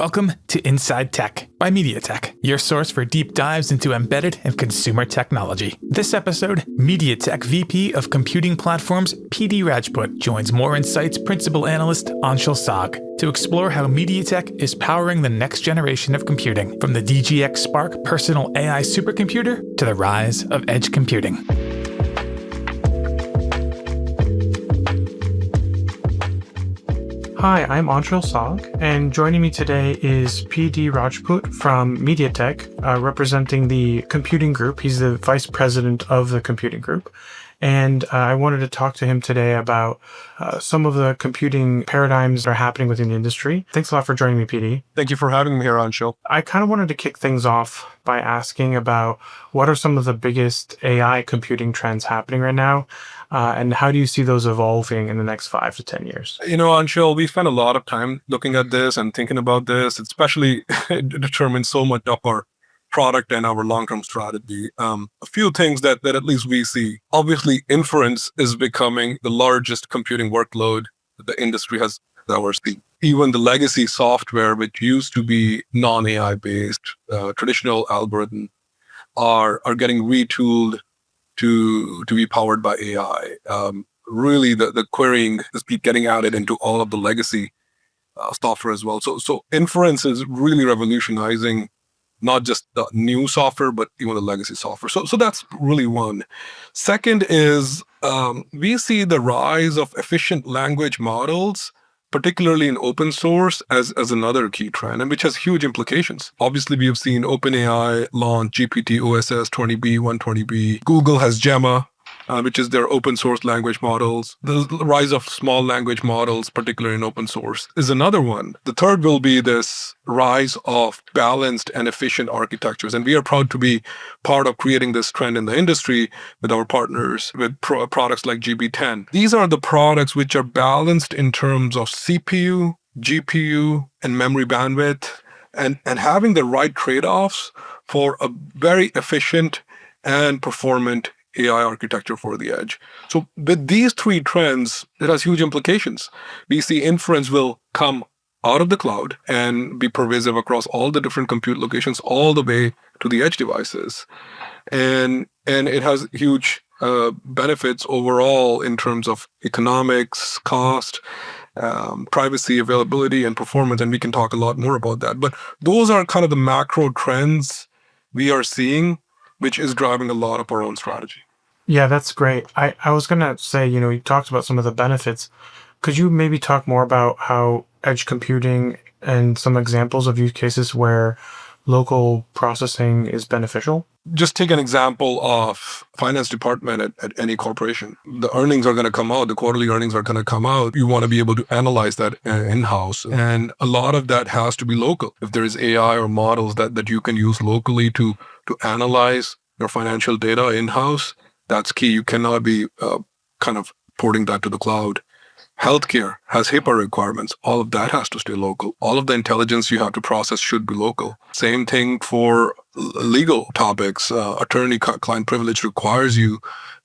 Welcome to Inside Tech by MediaTek, your source for deep dives into embedded and consumer technology. This episode, MediaTek VP of Computing Platforms PD Rajput joins Moor Insight's principal analyst Anshel to explore how MediaTek is powering the next generation of computing, from the DGX Spark personal AI supercomputer to the rise of edge computing. Hi, I'm Anshel, and joining me today is PD Rajput from MediaTek, representing the computing group. He's the vice president of the computing group. And I wanted to talk to him today about some of the computing paradigms that are happening within the industry. Thanks a lot for joining me, PD. Thank you for having me here, Anshel. I kind of wanted to kick things off by asking about what are some of the biggest AI computing trends happening right now, and how do you see those evolving in the next 5 to 10 years? You know, Anshel, we spent a lot of time looking at this and thinking about this, especially it determines so much of our product and our long-term strategy. A few things that at least we see. Obviously, inference is becoming the largest computing workload that the industry has ever seen. Even the legacy software, which used to be non-AI based, traditional algorithms, are getting retooled to be powered by AI. Really, the querying is getting added into all of the legacy software as well. So inference is really revolutionizing not just the new software, but even the legacy software. So that's really one. Second is we see the rise of efficient language models, particularly in open source, as another key trend, and which has huge implications. Obviously, we have seen OpenAI launch GPT OSS 20B, 120B. Google has Gemma, which is their open source language models. The rise of small language models, particularly in open source, is another one. The third will be this rise of balanced and efficient architectures. And we are proud to be part of creating this trend in the industry with our partners, with products like GB10. These are the products which are balanced in terms of CPU, GPU, and memory bandwidth, and having the right trade-offs for a very efficient and performant AI architecture for the edge. So with these three trends, it has huge implications. We see inference will come out of the cloud and be pervasive across all the different compute locations, all the way to the edge devices. And it has huge benefits overall in terms of economics, cost, privacy, availability, and performance. And we can talk a lot more about that. But those are kind of the macro trends we are seeing, which is driving a lot of our own strategy. Yeah, that's great. I was going to say, you talked about some of the benefits. Could you maybe talk more about how edge computing and some examples of use cases where local processing is beneficial? Just take an example of finance department at any corporation. The earnings are going to come out, the quarterly earnings are going to come out. You want to be able to analyze that in-house. And a lot of that has to be local. If there is AI or models that you can use locally to analyze your financial data in-house, that's key. You cannot be kind of porting that to the cloud. Healthcare has HIPAA requirements. All of that has to stay local. All of the intelligence you have to process should be local. Same thing for legal topics. Attorney-client privilege requires you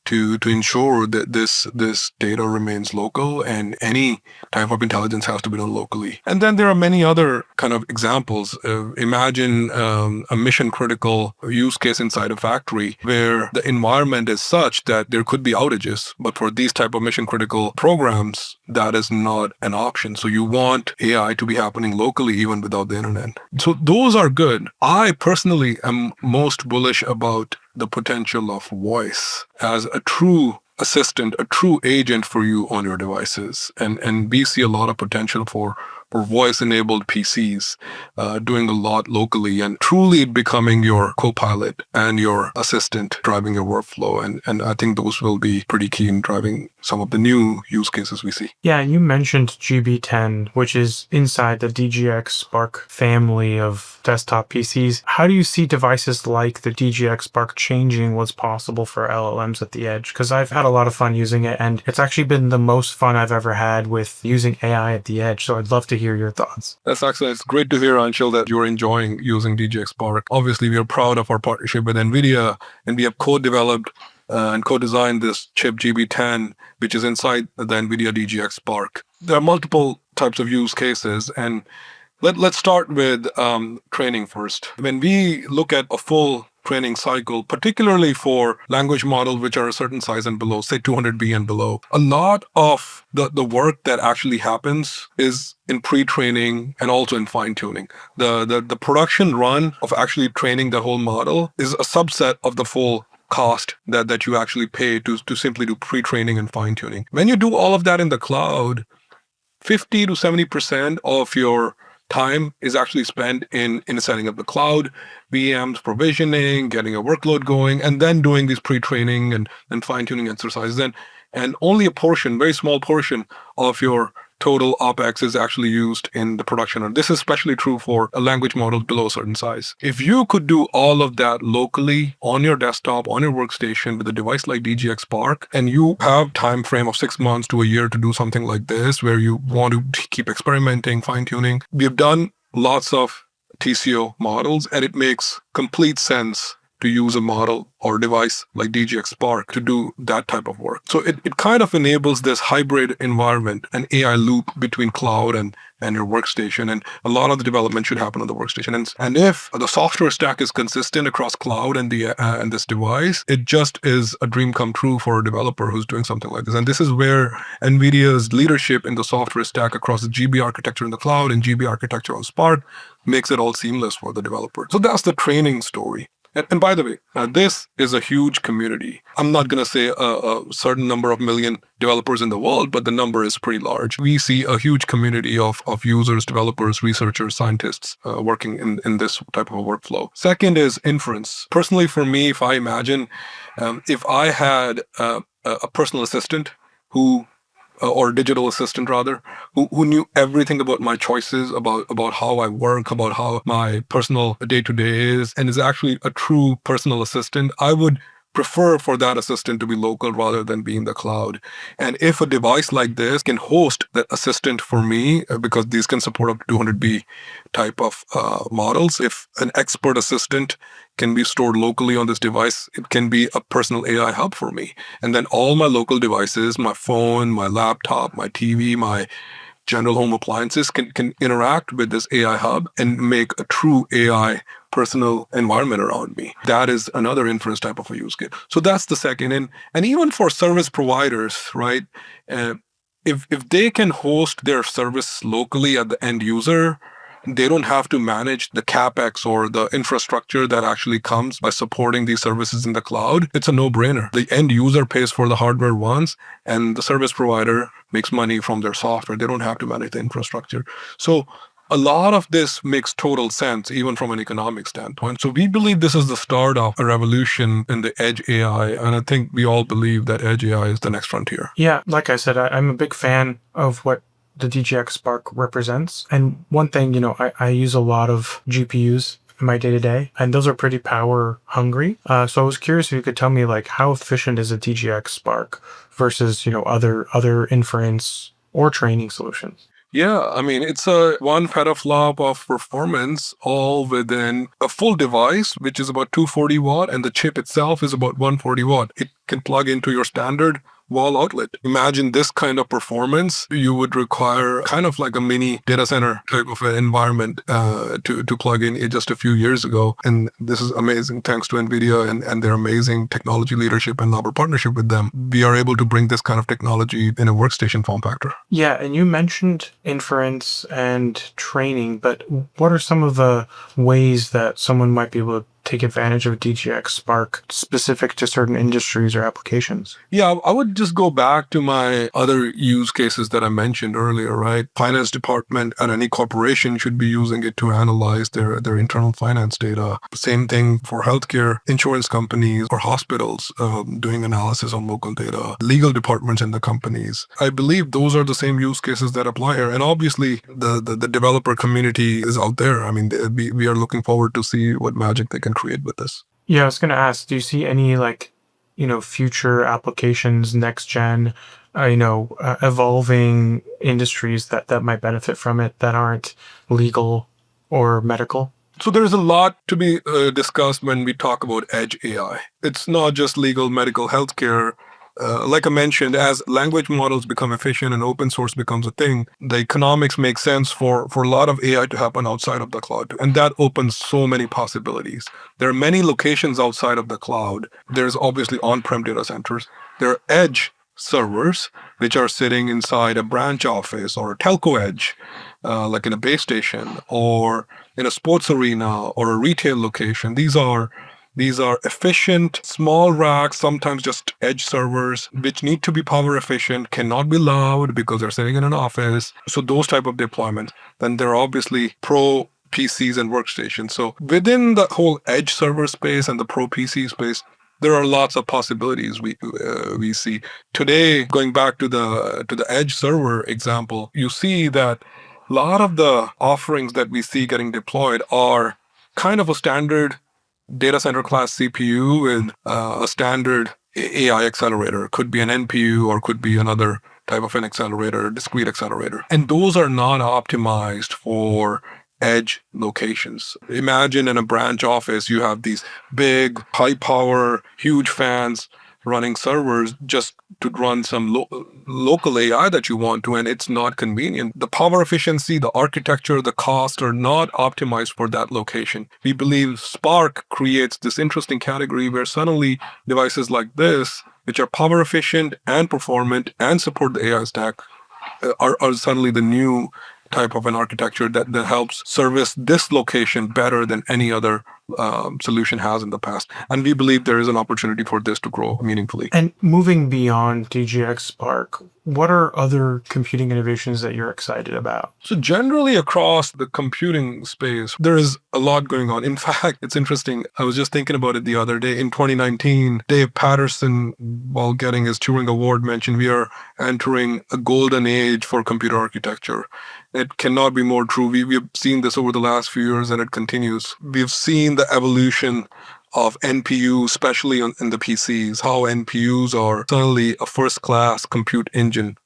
to ensure that this data remains local, and any type of intelligence has to be done locally. And then there are many other kind of examples. Imagine a mission-critical use case inside a factory where the environment is such that there could be outages, but for these type of mission-critical programs, that is not an option. So you want AI to be happening locally even without the internet. So those are good. I personally am most bullish about the potential of voice as a true assistant, a true agent for you on your devices. And we see a lot of potential for voice-enabled PCs doing a lot locally and truly becoming your co-pilot and your assistant driving your workflow. And I think those will be pretty key in driving some of the new use cases we see. Yeah, you mentioned GB10, which is inside the DGX Spark family of desktop PCs. How do you see devices like the DGX Spark changing what's possible for LLMs at the edge? Because I've had a lot of fun using it, and it's actually been the most fun I've ever had with using AI at the edge. So I'd love to hear your thoughts. That's excellent. It's great to hear, Anshel, that you're enjoying using DGX Spark. Obviously, we are proud of our partnership with Nvidia, and we have co-developed and co-designed this chip GB10, which is inside the Nvidia DGX Spark. There are multiple types of use cases, and Let's start with training first. When we look at a full training cycle, particularly for language models which are a certain size and below, say 200B and below, a lot of the work that actually happens is in pre-training and also in fine-tuning. The production run of actually training the whole model is a subset of the full cost that you actually pay to simply do pre-training and fine-tuning. When you do all of that in the cloud, 50 to 70% of your time is actually spent in setting up the cloud, VMs, provisioning, getting a workload going, and then doing these pre-training and fine-tuning exercises. And only a portion, very small portion of your total OpEx is actually used in the production. And this is especially true for a language model below a certain size. If you could do all of that locally on your desktop, on your workstation with a device like DGX Spark, and you have time frame of 6 months to a year to do something like this, where you want to keep experimenting, fine-tuning, we've done lots of TCO models, and it makes complete sense to use a model or device like DGX Spark to do that type of work. So it kind of enables this hybrid environment, an AI loop between cloud and your workstation. And a lot of the development should happen on the workstation. And if the software stack is consistent across cloud and this device, it just is a dream come true for a developer who's doing something like this. And this is where NVIDIA's leadership in the software stack across the GB architecture in the cloud and GB architecture on Spark makes it all seamless for the developer. So that's the training story. And by the way, this is a huge community. I'm not going to say a certain number of million developers in the world, but the number is pretty large. We see a huge community of users, developers, researchers, scientists working in this type of a workflow. Second is inference. Personally, for me, if I imagine, if I had a personal assistant who or digital assistant rather, who knew everything about my choices, about how I work, about how my personal day-to-day is, and is actually a true personal assistant, I would prefer for that assistant to be local rather than be in the cloud. And if a device like this can host that assistant for me, because these can support up to 200B type of models, if an expert assistant can be stored locally on this device, it can be a personal AI hub for me. And then all my local devices, my phone, my laptop, my TV, my general home appliances can interact with this AI hub and make a true AI personal environment around me. That is another inference type of a use case. So that's the second. And even for service providers, right? If they can host their service locally at the end user, they don't have to manage the CapEx or the infrastructure that actually comes by supporting these services in the cloud. It's a no-brainer. The end user pays for the hardware once, and the service provider makes money from their software. They don't have to manage the infrastructure. So a lot of this makes total sense, even from an economic standpoint. So we believe this is the start of a revolution in the edge AI. And I think we all believe that edge AI is the next frontier. Yeah, like I said, I'm a big fan of what the DGX Spark represents. And one thing, I use a lot of GPUs in my day-to-day, and those are pretty power hungry. So I was curious if you could tell me, like, how efficient is a DGX Spark versus, other inference or training solutions? Yeah, I mean, it's a 1 petaflop of performance all within a full device, which is about 240 watt, and the chip itself is about 140 watt. It can plug into your standard wall outlet. Imagine this kind of performance. You would require kind of like a mini data center type of an environment to plug in just a few years ago. And this is amazing thanks to NVIDIA and their amazing technology leadership and our partnership with them. We are able to bring this kind of technology in a workstation form factor. Yeah, and you mentioned inference and training, but what are some of the ways that someone might be able to take advantage of DGX Spark specific to certain industries or applications? Yeah, I would just go back to my other use cases that I mentioned earlier, right? Finance department at any corporation should be using it to analyze their internal finance data. Same thing for healthcare, insurance companies or hospitals doing analysis on local data, legal departments in the companies. I believe those are the same use cases that apply here. And obviously, the developer community is out there. I mean, we are looking forward to see what magic they can create with this. Yeah, I was going to ask, do you see any future applications, next gen, evolving industries that might benefit from it that aren't legal or medical? So there's a lot to be discussed when we talk about edge AI. It's not just legal, medical, healthcare. like I mentioned, as language models become efficient and open source becomes a thing, the economics make sense for a lot of AI to happen outside of the cloud. And that opens so many possibilities. There are many locations outside of the cloud. There's obviously on-prem data centers. There are edge servers, which are sitting inside a branch office or a telco edge, like in a base station or in a sports arena or a retail location. These are efficient, small racks, sometimes just edge servers, which need to be power efficient, cannot be loud because they're sitting in an office. So those type of deployments. Then there are obviously pro PCs and workstations. So within the whole edge server space and the pro PC space, there are lots of possibilities we see today. Going back to the edge server example, you see that a lot of the offerings that we see getting deployed are kind of a standard data center class CPU with a standard AI accelerator. Could be an NPU or could be another type of an accelerator, discrete accelerator. And those are not optimized for edge locations. Imagine in a branch office, you have these big, high power, huge fans running servers just to run some local AI that you want to, and it's not convenient. The power efficiency, the architecture, the cost are not optimized for that location. We believe Spark creates this interesting category where suddenly devices like this, which are power efficient and performant and support the AI stack, are suddenly the new type of an architecture that helps service this location better than any other solution has in the past. And we believe there is an opportunity for this to grow meaningfully. And moving beyond DGX Spark, what are other computing innovations that you're excited about? So generally across the computing space, there is a lot going on. In fact, it's interesting. I was just thinking about it the other day. In 2019, Dave Patterson, while getting his Turing Award, mentioned we are entering a golden age for computer architecture. It cannot be more true. We've seen this over the last few years and it continues. We've seen the evolution of NPU, especially in the PCs, how NPUs are suddenly a first-class compute engine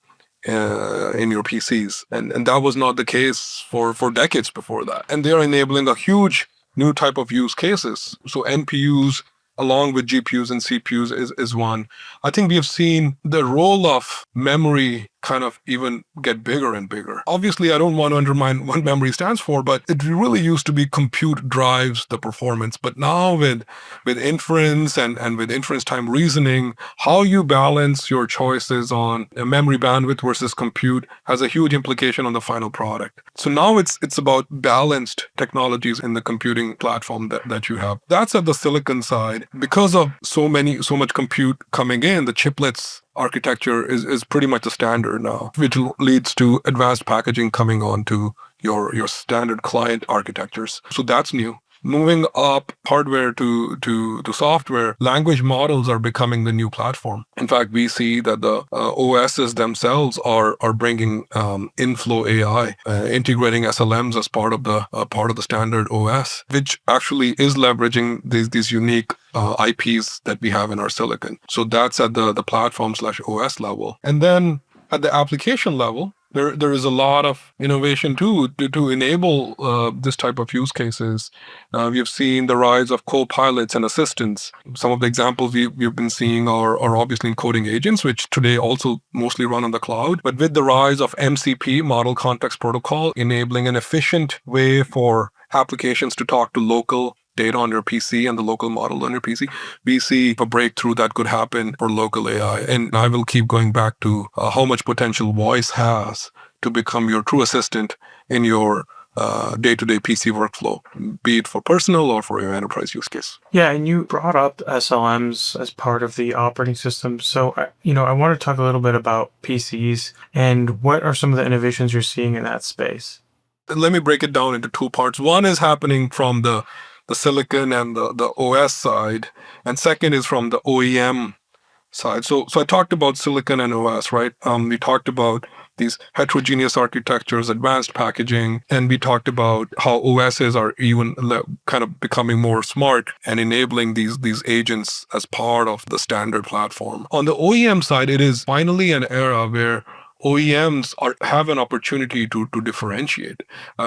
in your PCs. And that was not the case for decades before that. And they are enabling a huge new type of use cases. So NPUs, along with GPUs and CPUs, is one. I think we have seen the role of memory kind of even get bigger and bigger. Obviously, I don't want to undermine what memory stands for, but it really used to be compute drives the performance. But now with inference and with inference time reasoning, how you balance your choices on memory bandwidth versus compute has a huge implication on the final product. So now it's about balanced technologies in the computing platform that you have. That's at the silicon side. Because of so much compute coming in, the chiplets architecture is pretty much the standard now, which leads to advanced packaging coming on to your standard client architectures. So that's new. Moving up hardware to software, language models are becoming the new platform. In fact, we see that the OSs themselves are bringing inflow AI, integrating SLMs as part of the standard OS, which actually is leveraging these unique IPs that we have in our silicon. So that's at the platform/OS level. And then at the application level, there is a lot of innovation too to enable this type of use cases. We have seen the rise of co-pilots and assistants. Some of the examples we've been seeing are obviously in coding agents, which today also mostly run on the cloud. But with the rise of MCP, Model Context Protocol, enabling an efficient way for applications to talk to local data on your PC and the local model on your PC, we see a breakthrough that could happen for local AI. And I will keep going back to how much potential voice has to become your true assistant in your day-to-day PC workflow, be it for personal or for your enterprise use case. Yeah, and you brought up SLMs as part of the operating system. So, I want to talk a little bit about PCs and what are some of the innovations you're seeing in that space? Let me break it down into two parts. One is happening from the silicon and the OS side, and second is from the OEM side. So I talked about silicon and OS, right? We talked about these heterogeneous architectures, advanced packaging, and we talked about how OSs are even kind of becoming more smart and enabling these agents as part of the standard platform. On the OEM side, it is finally an era where OEMs have an opportunity to differentiate.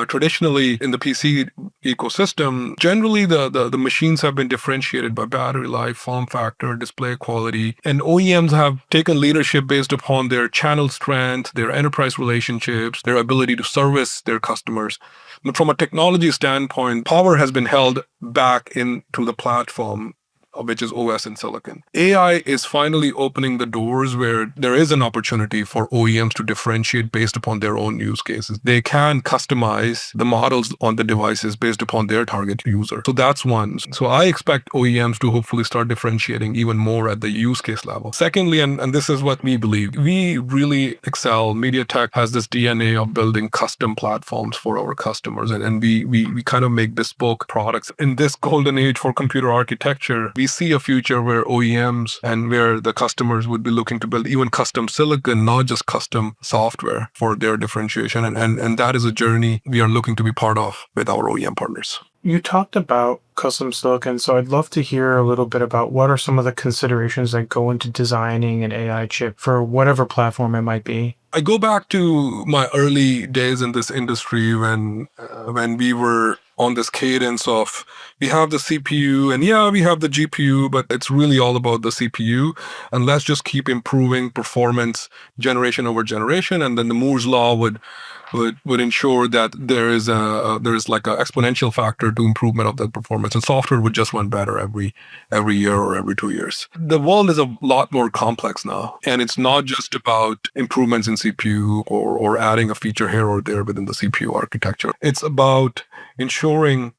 Traditionally, in the PC ecosystem, generally the machines have been differentiated by battery life, form factor, display quality, and OEMs have taken leadership based upon their channel strength, their enterprise relationships, their ability to service their customers. But from a technology standpoint, power has been held back into the platform, which is OS and silicon. AI is finally opening the doors where there is an opportunity for OEMs to differentiate based upon their own use cases. They can customize the models on the devices based upon their target user. So that's one. So I expect OEMs to hopefully start differentiating even more at the use case level. Secondly, and this is what we believe, we really excel. MediaTek has this DNA of building custom platforms for our customers, and we kind of make bespoke products. In this golden age for computer architecture, we see a future where OEMs and where the customers would be looking to build even custom silicon, not just custom software for their differentiation. And that is a journey we are looking to be part of with our OEM partners. You talked about custom silicon, so I'd love to hear a little bit about what are some of the considerations that go into designing an AI chip for whatever platform it might be. I go back to my early days in this industry when we were on this cadence of we have the CPU and we have the GPU, but it's really all about the CPU. And let's just keep improving performance generation over generation. And then the Moore's law would ensure that there is like an exponential factor to improvement of that performance, and software would just run better every year or every 2 years. The world is a lot more complex now, and it's not just about improvements in CPU or adding a feature here or there within the CPU architecture. It's about ensuring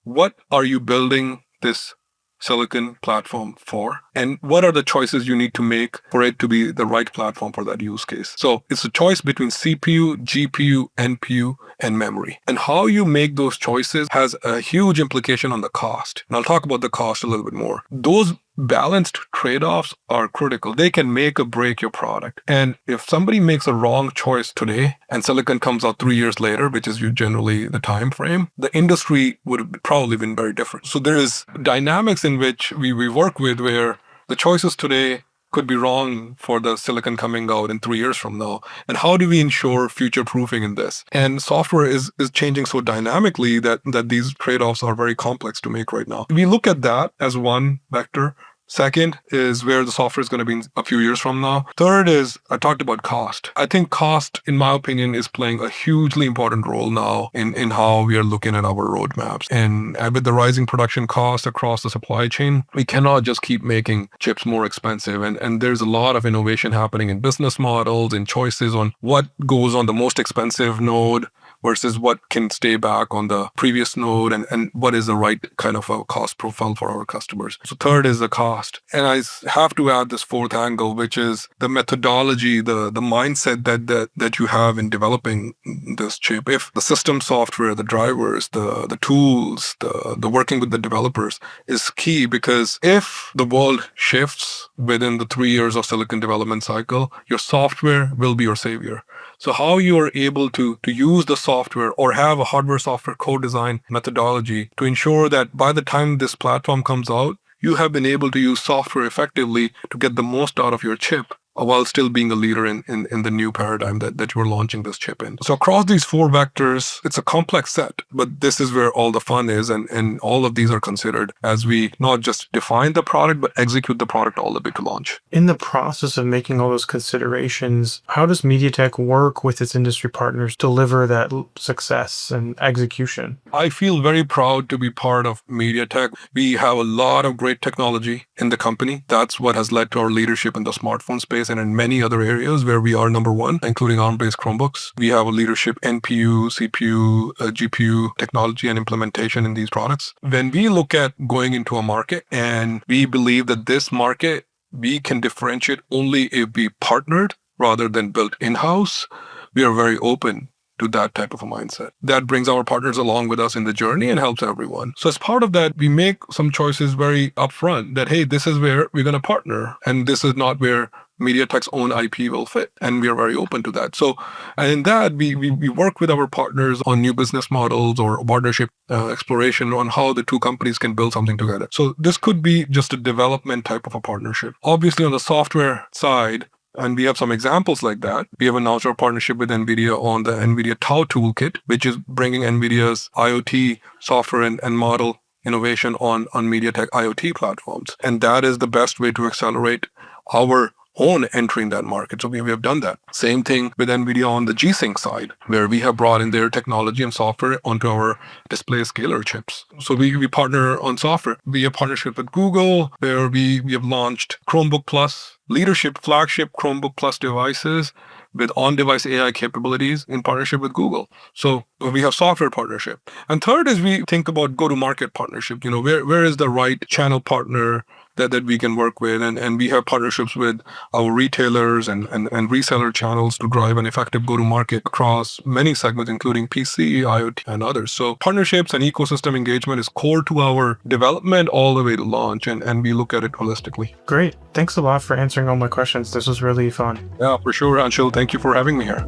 what are you building this silicon platform for, and what are the choices you need to make for it to be the right platform for that use case. So it's a choice between CPU, GPU, NPU, and memory. And how you make those choices has a huge implication on the cost. And I'll talk about the cost a little bit more. Those balanced trade-offs are critical. They can make or break your product. And if somebody makes a wrong choice today and silicon comes out 3 years later, which is generally the time frame, the industry would have probably been very different. So there is dynamics in which we work with where the choices today could be wrong for the silicon coming out in 3 years from now. And how do we ensure future proofing in this? And software is changing so dynamically that these trade-offs are very complex to make right now. We look at that as one vector. Second is where the software is going to be in a few years from now. Third is, I talked about cost. I think cost, in my opinion, is playing a hugely important role now in how we are looking at our roadmaps. And with the rising production costs across the supply chain, we cannot just keep making chips more expensive. And there's a lot of innovation happening in business models and choices on what goes on the most expensive node versus what can stay back on the previous node, and what is the right kind of a cost profile for our customers. So third is the cost. And I have to add this fourth angle, which is the methodology, the mindset that you have in developing this chip. If the system software, the drivers, the tools, the working with the developers is key, because if the world shifts within the 3 years of silicon development cycle, your software will be your savior. So how you are able to use the software or have a hardware-software co-design methodology to ensure that by the time this platform comes out, you have been able to use software effectively to get the most out of your chip while still being a leader in the new paradigm that you're launching this chip in. So across these four vectors, it's a complex set, but this is where all the fun is, and all of these are considered as we not just define the product, but execute the product all the way to launch. In the process of making all those considerations, how does MediaTek work with its industry partners to deliver that success and execution? I feel very proud to be part of MediaTek. We have a lot of great technology in the company. That's what has led to our leadership in the smartphone space and in many other areas where we are number one, including ARM-based Chromebooks. We have a leadership NPU, CPU, GPU technology and implementation in these products. When we look at going into a market and we believe that this market, we can differentiate only if we partnered rather than built in-house, we are very open to that type of a mindset. That brings our partners along with us in the journey and helps everyone. So as part of that, we make some choices very upfront that, hey, this is where we're going to partner, and this is not where MediaTek's own IP will fit. And we are very open to that. So, and in that, we work with our partners on new business models or partnership exploration on how the two companies can build something together. So this could be just a development type of a partnership. Obviously, on the software side, And we have some examples like that. We have announced our partnership with NVIDIA on the NVIDIA Tau Toolkit, which is bringing NVIDIA's IoT software and model innovation on MediaTek IoT platforms. And that is the best way to accelerate our own entering that market. So we have done that. Same thing with NVIDIA on the G-Sync side, where we have brought in their technology and software onto our display scaler chips. So we partner on software. We have partnership with Google, where we have launched Chromebook Plus leadership flagship Chromebook Plus devices with on-device AI capabilities in partnership with Google. So we have software partnership. And third is we think about go-to-market partnership. Where is the right channel partner that we can work with? And we have partnerships with our retailers and reseller channels to drive an effective go-to-market across many segments, including PC, IoT, and others. So partnerships and ecosystem engagement is core to our development all the way to launch, and we look at it holistically. Great. Thanks a lot for answering all my questions. This was really fun. Yeah, for sure, Anshel. Thank you for having me here.